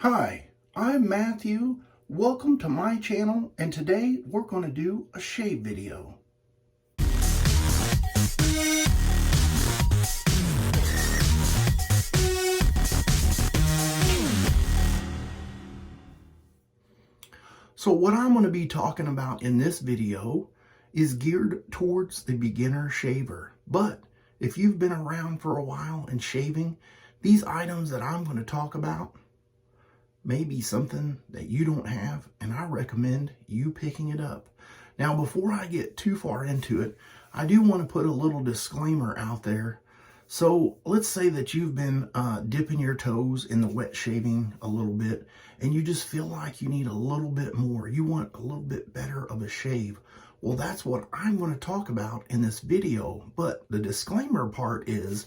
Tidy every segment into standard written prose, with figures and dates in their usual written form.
Hi, I'm Matthew. Welcome to my channel, and today we're going to do a shave video. So what I'm going to be talking about in this video is geared towards the beginner shaver. But if you've been around for a while and shaving, these items that I'm going to talk about may be something that you don't have, and I recommend you picking it up. Now, before I get too far into it, I do want to put a little disclaimer out there. So let's say that you've been dipping your toes in the wet shaving a little bit, and you just feel like you need a little bit more. You want a little bit better of a shave. Well, that's what I'm going to talk about in this video. But the disclaimer part is,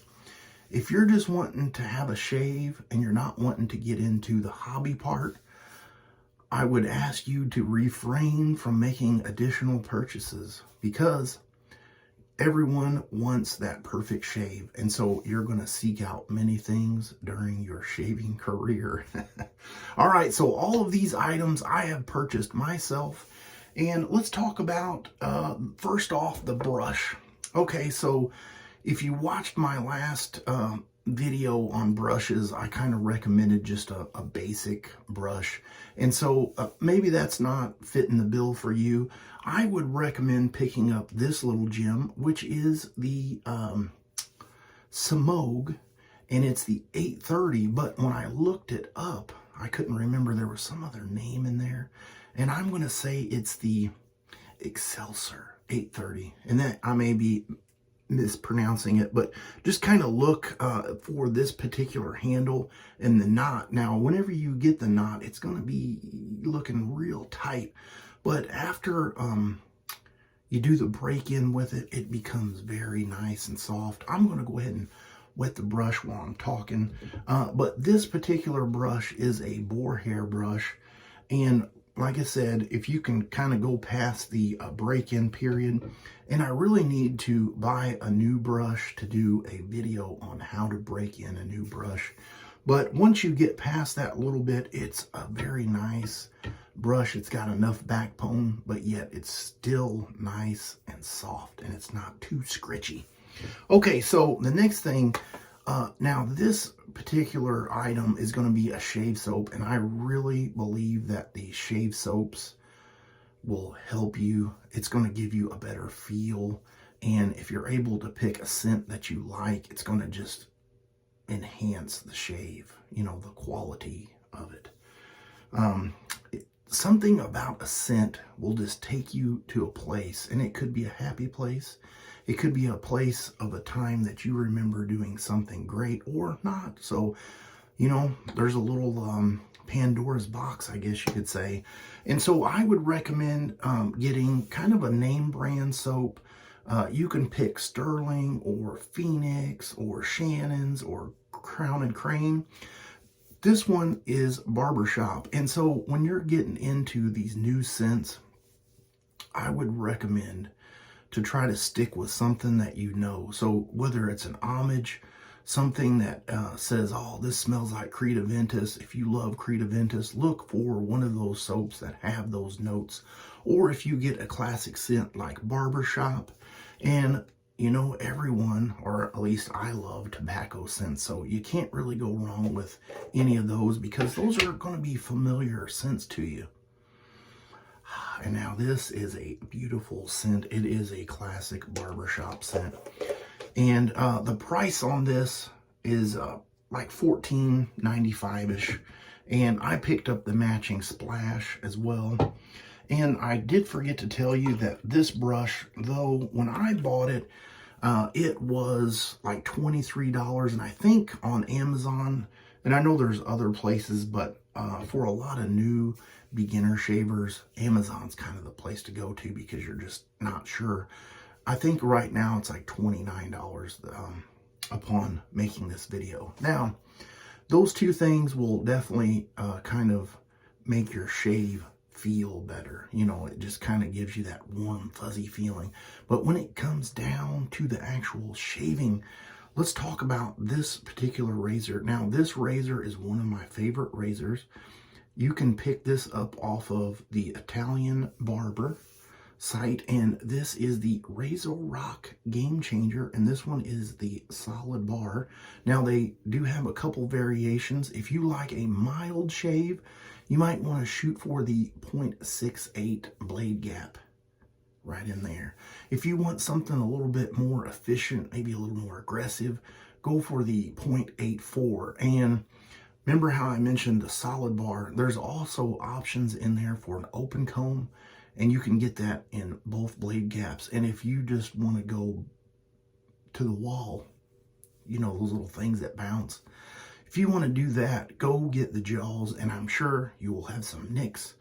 if you're just wanting to have a shave and you're not wanting to get into the hobby part, I would ask you to refrain from making additional purchases, because everyone wants that perfect shave. And so you're going to seek out many things during your shaving career. All right, so all of these items I have purchased myself. And let's talk about, first off, the brush. Okay, so if you watched my last video on brushes, I kind of recommended just a basic brush. And so maybe that's not fitting the bill for you. I would recommend picking up this little gem, which is the Semogue, and it's the 830. But when I looked it up, I couldn't remember. There was some other name in there. And I'm going to say it's the Excelsior 830. And that I may be mispronouncing it, but just kind of look for this particular handle and the knot. Now, whenever you get the knot, it's going to be looking real tight, but after you do the break-in with it, it becomes very nice and soft. I'm going to go ahead and wet the brush while I'm talking, but this particular brush is a boar hair brush, and like I said, if you can kind of go past the break-in period, and I really need to buy a new brush to do a video on how to break in a new brush. But once you get past that little bit, it's a very nice brush. It's got enough backbone, but yet it's still nice and soft, and it's not too scritchy. Okay, so the next thing, now this particular item is going to be a shave soap, and I really believe that the shave soaps will help you. It's going to give you a better feel, and if you're able to pick a scent that you like, it's going to just enhance the shave, you know, the quality of it. Something about a scent will just take you to a place, and it could be a happy place. It could be a place of a time that you remember doing something great or not. So, you know, there's a little Pandora's box, I guess you could say. And so I would recommend getting kind of a name brand soap. You can pick Stirling or Phoenix or Shannon's or Crown and Crane. This one is Barbershop. And so when you're getting into these new scents, I would recommend to try to stick with something that you know. So whether it's an homage, something that says, oh, this smells like Creed Aventus. If you love Creed Aventus, look for one of those soaps that have those notes. Or if you get a classic scent like Barbershop, and you know, everyone, or at least I love tobacco scents, so you can't really go wrong with any of those, because those are going to be familiar scents to you. And now this is a beautiful scent. It is a classic Barbershop scent. And the price on this is like $14.95-ish. And I picked up the matching splash as well. And I did forget to tell you that this brush, though, when I bought it, it was like $23. And I think on Amazon, and I know there's other places, but for a lot of new beginner shavers, Amazon's kind of the place to go to, because you're just not sure. I think right now it's like $29 upon making this video. Now, those two things will definitely kind of make your shave feel better. You know, it just kind of gives you that warm, fuzzy feeling. But when it comes down to the actual shaving, let's talk about this particular razor. Now, this razor is one of my favorite razors. You can pick this up off of the Italian Barber site, and this is the Razor Rock Game Changer, and this one is the solid bar. Now, they do have a couple variations. If you like a mild shave, you might want to shoot for the 0.68 blade gap right in there. If you want something a little bit more efficient, maybe a little more aggressive, go for the 0.84. And remember how I mentioned the solid bar? There's also options in there for an open comb, and you can get that in both blade gaps. And if you just want to go to the wall, you know, those little things that bounce, if you want to do that, go get the Jaws, and I'm sure you will have some nicks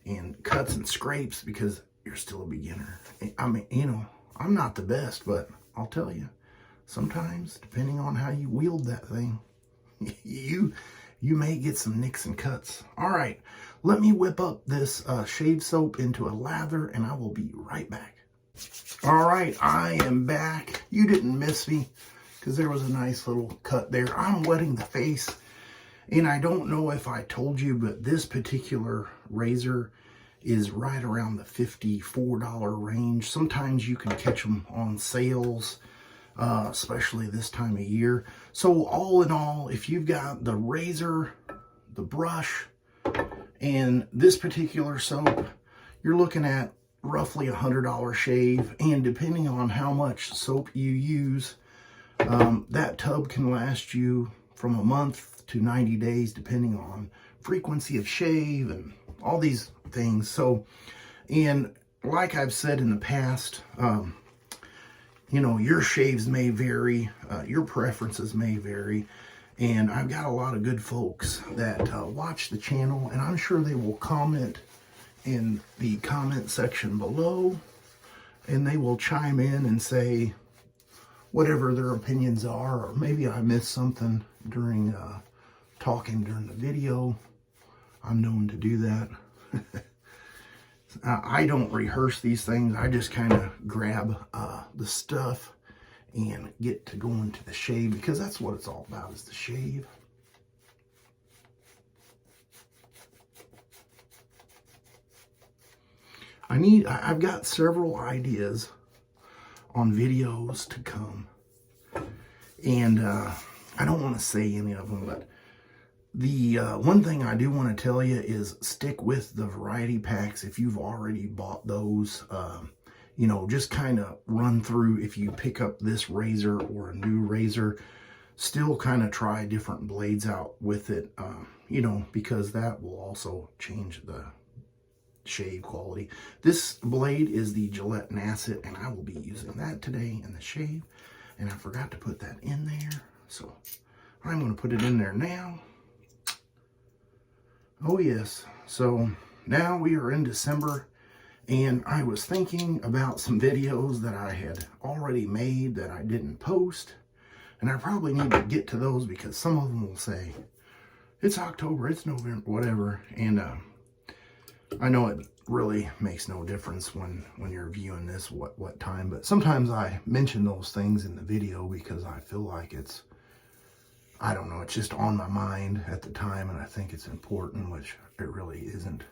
and cuts and scrapes because you're still a beginner. I mean, you know, I'm not the best, but I'll tell you, sometimes, depending on how you wield that thing, you may get some nicks and cuts. All right, let me whip up this shave soap into a lather, and I will be right back. All right, I am back. You didn't miss me because there was a nice little cut there. I'm wetting the face, and I don't know if I told you, but this particular razor is right around the $54 range. Sometimes you can catch them on sales, especially this time of year. So all in all, if you've got the razor, the brush, and this particular soap, you're looking at roughly $100 shave. And depending on how much soap you use, that tub can last you from a month to 90 days, depending on frequency of shave and all these things. So, and like I've said in the past, you know, your shaves may vary, your preferences may vary, and I've got a lot of good folks that watch the channel, and I'm sure they will comment in the comment section below, and they will chime in and say whatever their opinions are, or maybe I missed something during talking during the video. I'm known to do that. I don't rehearse these things. I just kind of grab the stuff and get to going to the shave, because that's what it's all about, is the shave. I've got several ideas on videos to come, and I don't want to say any of them, but the one thing I do want to tell you is stick with the variety packs. If you've already bought those, you know, just kind of run through, if you pick up this razor or a new razor, still kind of try different blades out with it, you know, because that will also change the shave quality. This blade is the Gillette Nacet, and I will be using that today in the shave, and I forgot to put that in there, so I'm going to put it in there now. Oh yes, so now we are in December, and I was thinking about some videos that I had already made that I didn't post, and I probably need to get to those, because some of them will say, it's October, it's November, whatever, and I know it really makes no difference when you're viewing this what time, but sometimes I mention those things in the video because I feel like it's, I don't know, it's just on my mind at the time, and I think it's important, which it really isn't.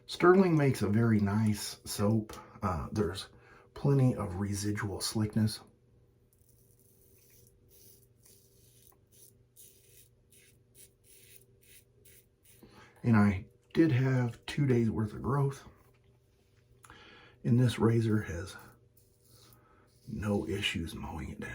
Stirling makes a very nice soap. There's plenty of residual slickness. And I did have 2 days worth of growth, and this razor has no issues mowing it down.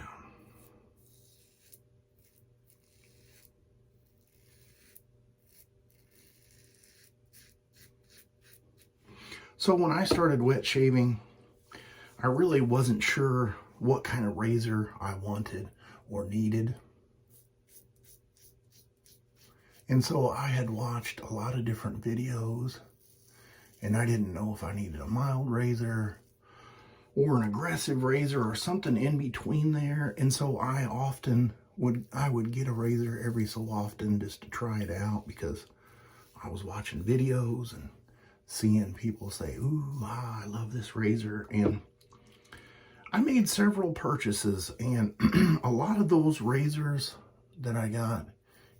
So when I started wet shaving, I really wasn't sure what kind of razor I wanted or needed. And so I had watched a lot of different videos, and I didn't know if I needed a mild razor or an aggressive razor or something in between there. And so I would get a razor every so often just to try it out, because I was watching videos and seeing people say, ooh, I love this razor. And I made several purchases, and a lot of those razors that I got,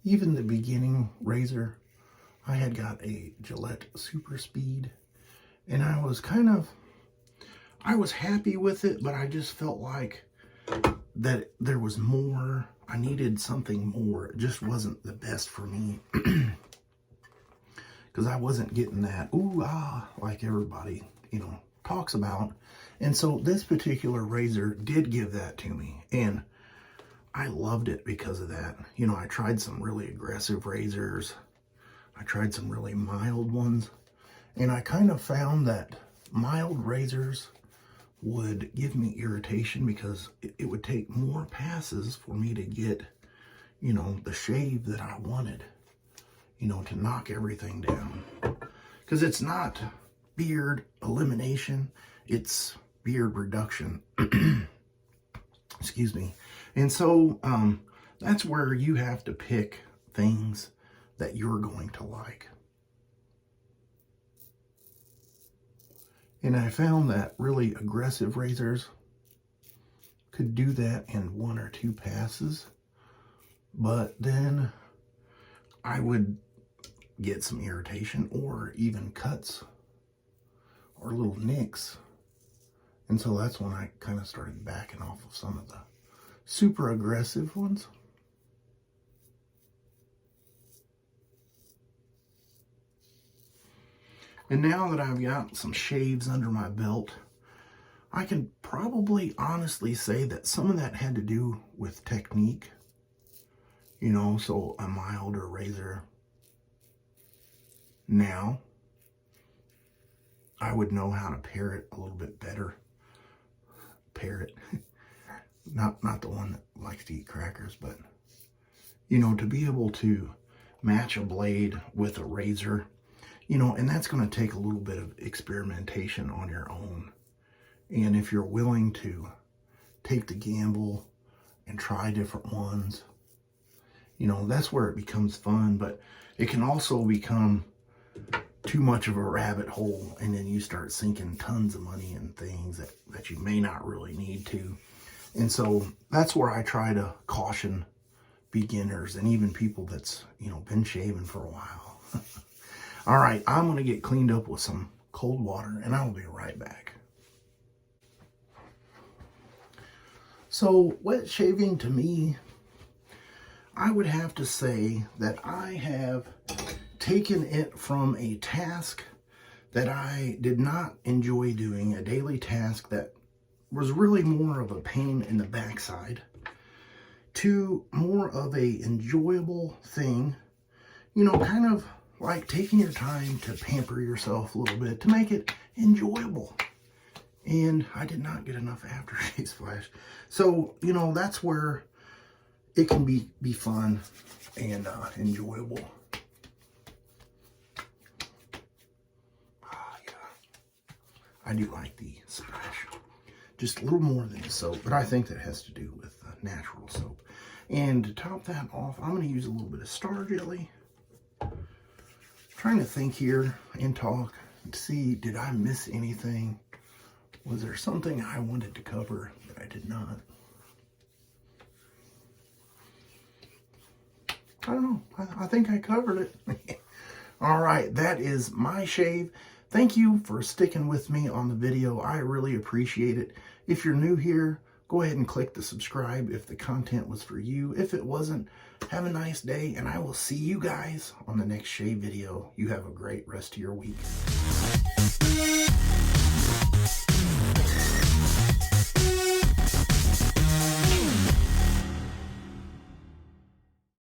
even the beginning razor, I had got a Gillette Super Speed, and I was happy with it, but I just felt like that there was more. I needed something more. It just wasn't the best for me. Because I wasn't getting that, ooh, ah, like everybody, you know, talks about. And so this particular razor did give that to me. And I loved it because of that. You know, I tried some really aggressive razors. I tried some really mild ones. And I kind of found that mild razors would give me irritation because it would take more passes for me to get, you know, the shave that I wanted, you know, to knock everything down. Because it's not beard elimination, it's beard reduction. Excuse me. And so that's where you have to pick things that you're going to like. And I found that really aggressive razors could do that in 1 or 2 passes. But then I would get some irritation or even cuts or little nicks. And so that's when I kind of started backing off of some of the super aggressive ones. And now that I've got some shaves under my belt, I can probably honestly say that some of that had to do with technique. You know, so a milder razor. Now, I would know how to pair it a little bit better. Pair it. Not the one that likes to eat crackers, but, you know, to be able to match a blade with a razor. You know, and that's going to take a little bit of experimentation on your own. And if you're willing to take the gamble and try different ones, you know, that's where it becomes fun. But it can also become too much of a rabbit hole, and then you start sinking tons of money in things that you may not really need to. And so that's where I try to caution beginners and even people that's, you know, been shaving for a while. All right, I'm going to get cleaned up with some cold water, and I'll be right back. So, wet shaving to me, I would have to say that I have taken it from a task that I did not enjoy doing, a daily task that was really more of a pain in the backside, to more of a enjoyable thing, you know, kind of like taking your time to pamper yourself a little bit to make it enjoyable. And I did not get enough aftershave splash. So, you know, that's where it can be fun and enjoyable. I do like the splash. Just a little more than the soap, but I think that has to do with natural soap. And to top that off, I'm going to use a little bit of star jelly. Trying to think here and talk and see, did I miss anything? Was there something I wanted to cover that I did not? I don't know. I think I covered it. All right, that is my shave. Thank you for sticking with me on the video. I really appreciate it. If you're new here, go ahead and click the subscribe if the content was for you. If it wasn't, have a nice day, and I will see you guys on the next shave video. You have a great rest of your week.